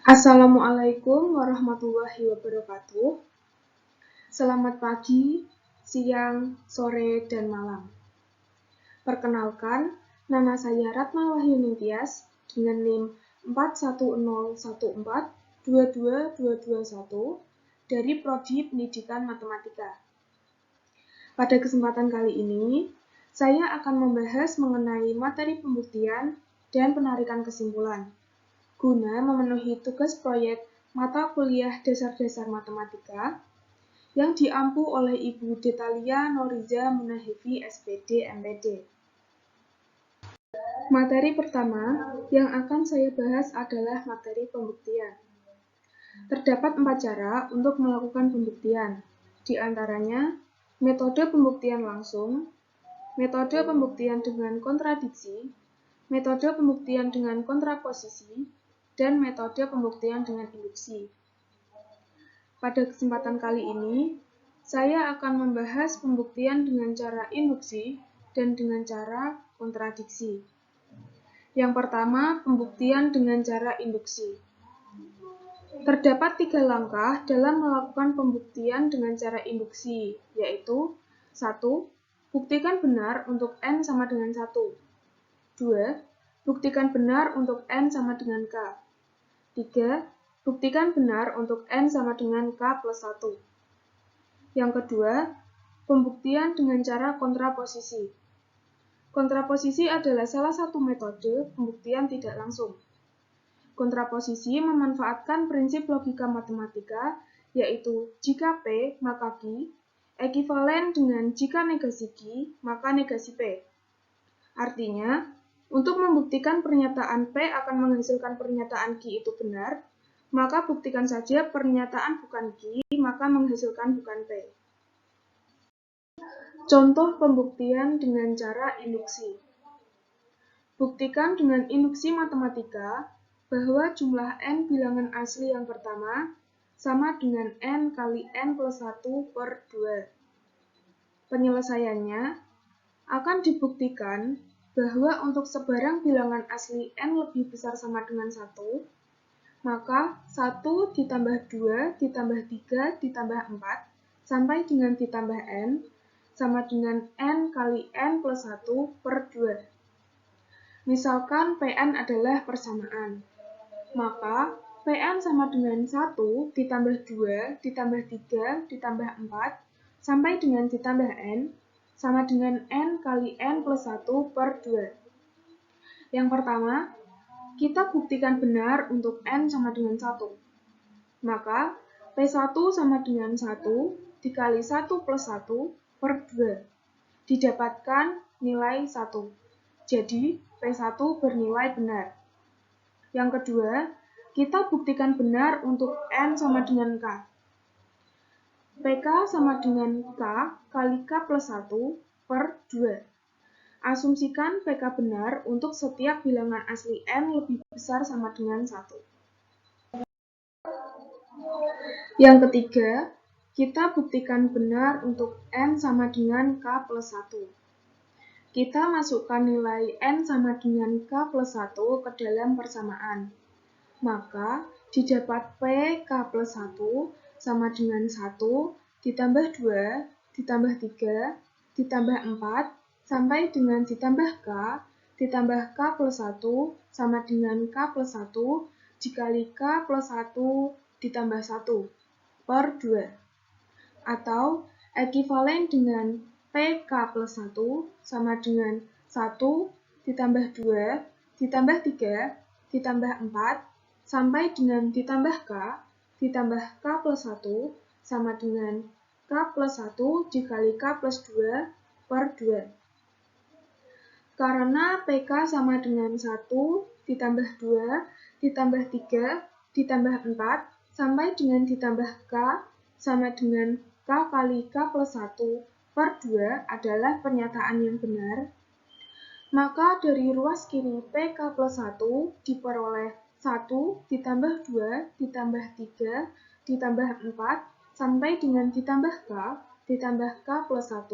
Assalamualaikum warahmatullahi wabarakatuh. Selamat pagi, siang, sore, dan malam. Perkenalkan, nama saya Ratna Wahyuni Tias dengan NIM 4101422221 dari Prodi Pendidikan Matematika. Pada kesempatan kali ini, saya akan membahas mengenai materi pembuktian dan penarikan kesimpulan guna memenuhi tugas proyek mata kuliah dasar-dasar matematika yang diampu oleh Ibu Detalia Noriza Munahevi SPD MPD. Materi pertama yang akan saya bahas adalah materi pembuktian. Terdapat 4 cara untuk melakukan pembuktian, di antaranya metode pembuktian langsung, metode pembuktian dengan kontradiksi, metode pembuktian dengan kontraposisi, dan metode pembuktian dengan induksi. Pada kesempatan kali ini, saya akan membahas pembuktian dengan cara induksi dan dengan cara kontradiksi. Yang pertama, pembuktian dengan cara induksi. Terdapat 3 langkah dalam melakukan pembuktian dengan cara induksi, yaitu 1. Buktikan benar untuk N sama dengan 1. 2. Buktikan benar untuk N sama dengan K. 3. Buktikan benar untuk N sama dengan K plus 1. Yang kedua, pembuktian dengan cara kontraposisi. Kontraposisi adalah salah satu metode pembuktian tidak langsung. Kontraposisi memanfaatkan prinsip logika matematika, yaitu jika P maka Q, ekivalen dengan jika negasi Q maka negasi P. Artinya, untuk membuktikan pernyataan P akan menghasilkan pernyataan Q itu benar, maka buktikan saja pernyataan bukan Q, maka menghasilkan bukan P. Contoh pembuktian dengan cara induksi. Buktikan dengan induksi matematika bahwa jumlah N bilangan asli yang pertama sama dengan N kali N plus 1 per 2. Penyelesaiannya akan dibuktikan bahwa untuk sebarang bilangan asli N lebih besar sama dengan 1, maka 1 ditambah 2 ditambah 3 ditambah 4 sampai dengan ditambah N sama dengan N kali N plus 1 per 2. Misalkan Pn adalah persamaan, maka Pn sama dengan 1 ditambah 2 ditambah 3 ditambah 4 sampai dengan ditambah N sama dengan N kali N plus 1 per 2. Yang pertama, kita buktikan benar untuk N sama dengan 1. Maka, P1 sama dengan 1 dikali 1 plus 1 per 2. Didapatkan nilai 1. Jadi, P1 bernilai benar. Yang kedua, kita buktikan benar untuk N sama dengan K. PK sama dengan K kali K plus 1 per 2. Asumsikan PK benar untuk setiap bilangan asli N lebih besar sama dengan 1. Yang ketiga, kita buktikan benar untuk N sama dengan K plus 1. Kita masukkan nilai N sama dengan K plus 1 ke dalam persamaan. Maka, didapat P K plus 1 sama dengan 1 ditambah 2 ditambah 3 ditambah 4 sampai dengan ditambah K ditambah K plus 1 sama dengan K plus 1 dikali K plus 1 ditambah 1 per 2. Atau ekivalen dengan PK plus 1 sama dengan 1 ditambah 2 ditambah 3 ditambah 4 sampai dengan ditambah K ditambah K plus 1 sama dengan K plus 1 dikali K plus 2 per 2. Karena PK sama dengan 1 ditambah 2 ditambah 3 ditambah 4 sampai dengan ditambah K sama dengan K kali K plus 1 per 2 adalah pernyataan yang benar, maka dari ruas kiri PK plus 1 diperoleh 1 ditambah 2 ditambah 3 ditambah 4 sampai dengan ditambah K ditambah K plus 1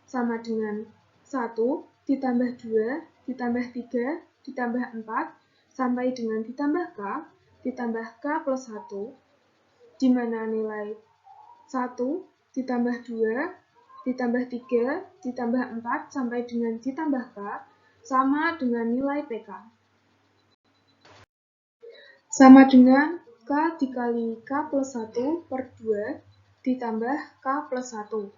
sama dengan 1 ditambah 2 ditambah 3 ditambah 4 sampai dengan ditambah K ditambah K plus 1, di mana nilai 1 ditambah 2 ditambah 3 ditambah 4 sampai dengan ditambah K sama dengan nilai PK. Sama dengan K dikali K plus 1 per 2 ditambah K plus 1.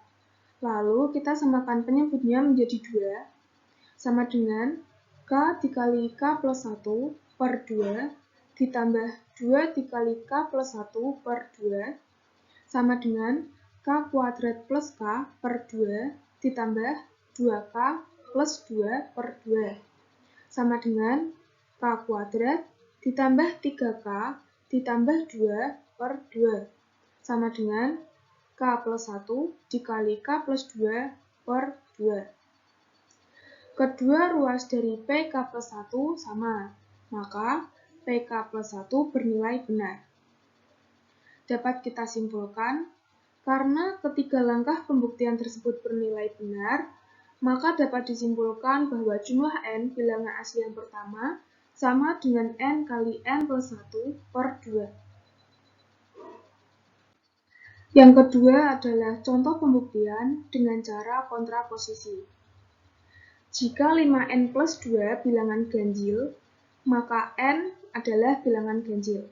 Lalu kita samakan penyebutnya menjadi 2, sama dengan K dikali K plus 1 per 2 ditambah 2 dikali K plus 1 per 2 sama dengan K kuadrat plus K per 2 ditambah 2K plus 2 per 2 sama dengan K kuadrat ditambah 3K ditambah 2 per 2 sama dengan K plus 1 dikali K plus 2 per 2. Kedua ruas dari PK plus 1 sama, maka PK plus 1 bernilai benar. Dapat kita simpulkan, karena ketiga langkah pembuktian tersebut bernilai benar, maka dapat disimpulkan bahwa jumlah N bilangan asli yang pertama sama dengan N kali N plus 1 per 2. Yang kedua adalah contoh pembuktian dengan cara kontraposisi. Jika 5N plus 2 bilangan ganjil, maka N adalah bilangan ganjil.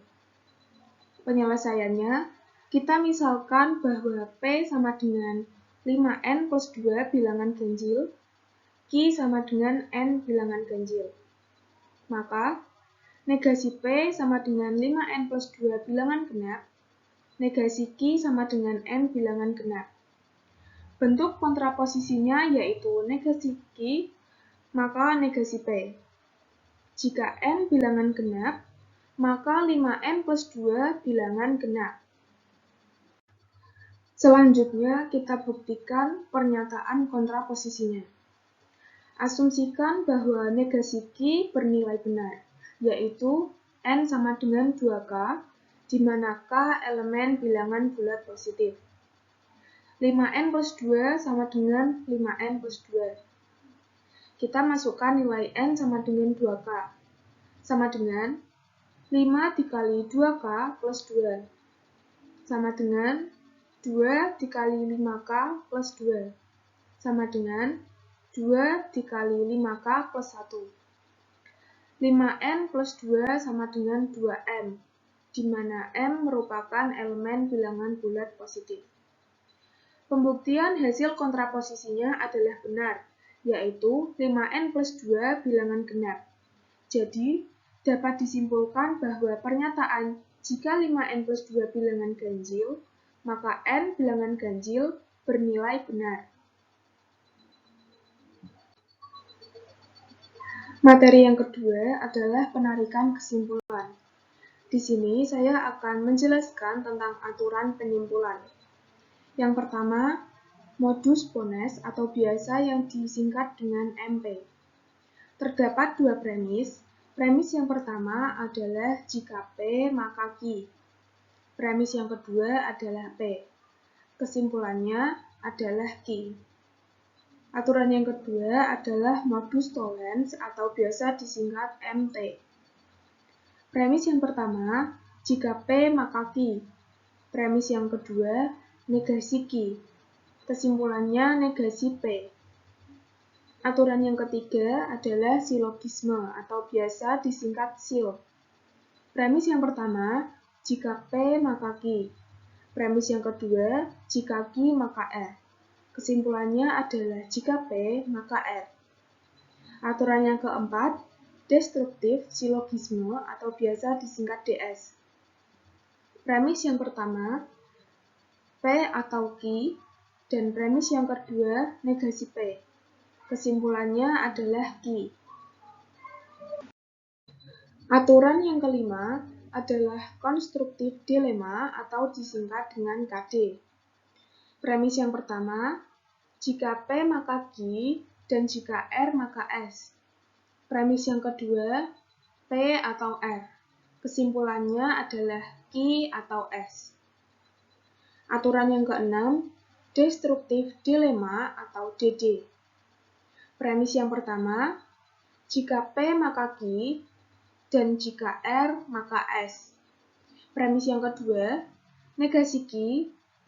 Penyelesaiannya, kita misalkan bahwa P sama dengan 5N plus 2 bilangan ganjil, Q sama dengan N bilangan ganjil. Maka, negasi P sama dengan 5N plus 2 bilangan genap, negasi Q sama dengan N bilangan genap. Bentuk kontraposisinya yaitu negasi Q, maka negasi P. Jika N bilangan genap, maka 5N plus 2 bilangan genap. Selanjutnya, kita buktikan pernyataan kontraposisinya. Asumsikan bahwa negasi Q bernilai benar, yaitu N sama dengan 2K, di mana K elemen bilangan bulat positif. 5N plus 2 sama dengan 5N plus 2. Kita masukkan nilai N sama dengan 2K, sama dengan 5 dikali 2K plus 2, sama dengan 2 dikali 5K plus 2, sama dengan 2 dikali 5K plus 1. 5N plus 2 sama dengan 2M, di mana M merupakan elemen bilangan bulat positif. Pembuktian hasil kontraposisinya adalah benar, yaitu 5N plus 2 bilangan genap. Jadi, dapat disimpulkan bahwa pernyataan jika 5N plus 2 bilangan ganjil, maka N bilangan ganjil bernilai benar. Materi yang kedua adalah penarikan kesimpulan. Di sini saya akan menjelaskan tentang aturan penyimpulan. Yang pertama, modus ponens atau biasa yang disingkat dengan MP. Terdapat dua premis. Premis yang pertama adalah jika P maka Q. Premis yang kedua adalah P. Kesimpulannya adalah Q. Aturan yang kedua adalah modus tollens atau biasa disingkat MT. Premis yang pertama, jika P maka Q. Premis yang kedua, negasi Q. Kesimpulannya negasi P. Aturan yang ketiga adalah silogisme atau biasa disingkat sil. Premis yang pertama, jika P maka Q. Premis yang kedua, jika Q maka R. Kesimpulannya adalah jika P maka R. Aturan yang keempat, destruktif silogisme atau biasa disingkat DS. Premis yang pertama, P atau Q, dan premis yang kedua, negasi P. Kesimpulannya adalah Q. Aturan yang kelima adalah konstruktif dilema atau disingkat dengan KD. Premis yang pertama, jika P maka Q dan jika R maka S. Premis yang kedua, P atau R. Kesimpulannya adalah Q atau S. Aturan yang keenam, destruktif dilema atau DD. Premis yang pertama, jika P maka Q, dan jika R maka S. Premis yang kedua, negasi Q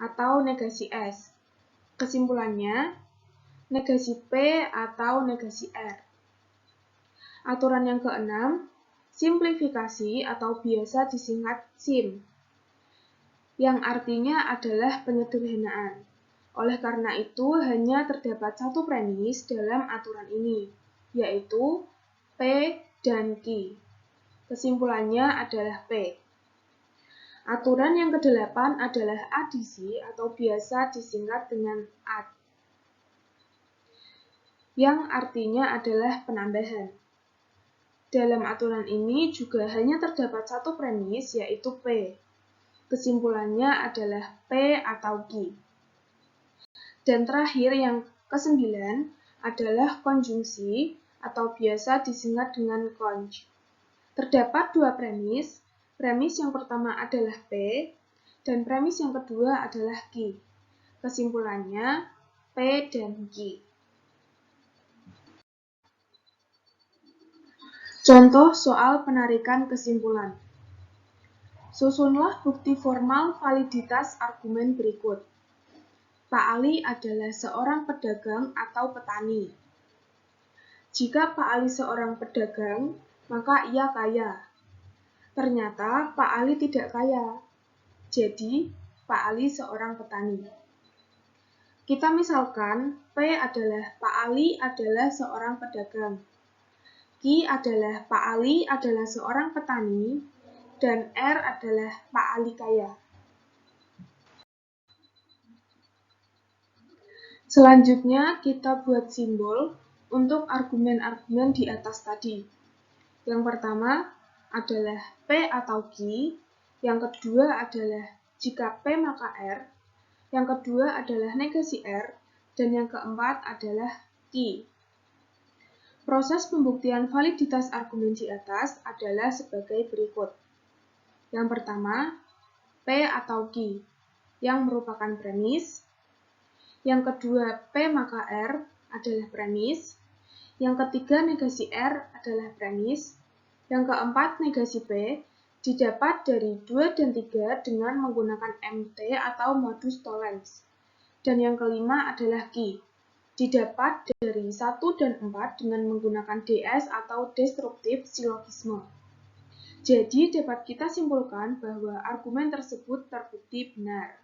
atau negasi S. Kesimpulannya, negasi P atau negasi R. Aturan yang keenam, simplifikasi atau biasa disingkat SIM, yang artinya adalah penyederhanaan. Oleh karena itu, hanya terdapat satu premis dalam aturan ini, yaitu P dan Q. Kesimpulannya adalah P. Aturan yang kedelapan adalah adisi atau biasa disingkat dengan AD, yang artinya adalah penambahan. Dalam aturan ini juga hanya terdapat satu premis, yaitu P. Kesimpulannya adalah P atau Q. Dan terakhir yang kesembilan adalah konjungsi atau biasa disingkat dengan conj. Terdapat dua premis. Premis yang pertama adalah P, dan premis yang kedua adalah Q. Kesimpulannya, P dan Q. Contoh soal penarikan kesimpulan. Susunlah bukti formal validitas argumen berikut. Pak Ali adalah seorang pedagang atau petani. Jika Pak Ali seorang pedagang, maka ia kaya. Ternyata Pak Ali tidak kaya. Jadi, Pak Ali seorang petani. Kita misalkan P adalah Pak Ali adalah seorang pedagang. Q adalah Pak Ali adalah seorang petani. Dan R adalah Pak Ali kaya. Selanjutnya, kita buat simbol untuk argumen-argumen di atas tadi. Yang pertama adalah P atau Q, yang kedua adalah jika P maka R, yang kedua adalah negasi R, dan yang keempat adalah Q. Proses pembuktian validitas argumen di atas adalah sebagai berikut. Yang pertama, P atau Q, yang merupakan premis. Yang kedua, P maka R adalah premis. Yang ketiga, negasi R adalah premis. Yang keempat, negasi P didapat dari 2 dan 3 dengan menggunakan MT atau modus tollens. Dan yang kelima adalah Q, didapat dari 1 dan 4 dengan menggunakan DS atau destruktif silogisme. Jadi, dapat kita simpulkan bahwa argumen tersebut terbukti benar.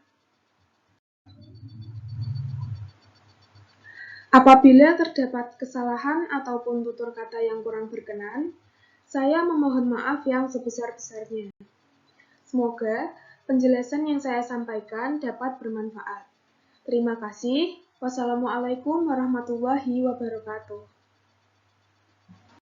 Apabila terdapat kesalahan ataupun tutur kata yang kurang berkenan, saya memohon maaf yang sebesar-besarnya. Semoga penjelasan yang saya sampaikan dapat bermanfaat. Terima kasih. Wassalamualaikum warahmatullahi wabarakatuh.